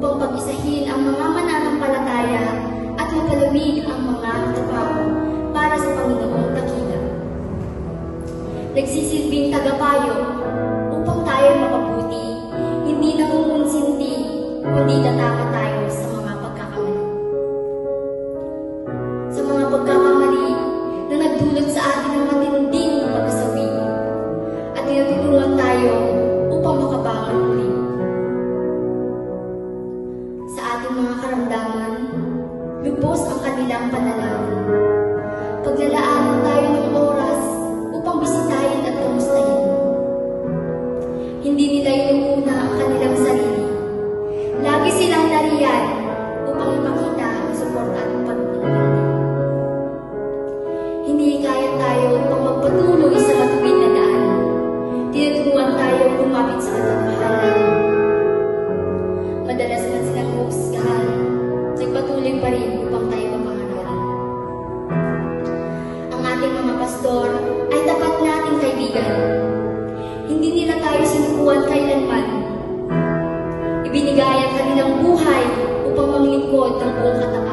upang pag-isahin ang mga mananampalataya at mapalawig ang mga trabaho para sa Panginoong dakila. Nagsisilbing tagapayo upang tayo makabuti, hindi nangungunsinti, kundi tatama tayo sa mga pagkakamali. Sa mga pagkakamali na nagdulot sa atin ng matinding pagkasawi at tinutulungan tayo upang makabangon muli. Sa ating mga karamdaman, lubos ang kanilang panalangin. Paglalaanan tayo ng oras upang bisitahin at kamustahin. Hindi nila inuuna ang kanilang sarili. Lagi silang nariyan upang ipakita ang suporta at pag-ibig. Hindi kaya tayo upang magpatuloy sa matuwid na daan. Tinuturuan tayo lumapit sa katotohanan. Madalas man silang husgahan, nagpatuloy pa rin upang tayo mapangaral. Ang ating mga pastor ay tapat nating kaibigan. Hindi nila tayo sinukuan kailanman. Ibinigay ang kanilang buhay upang manglingkod ng buong katapatan.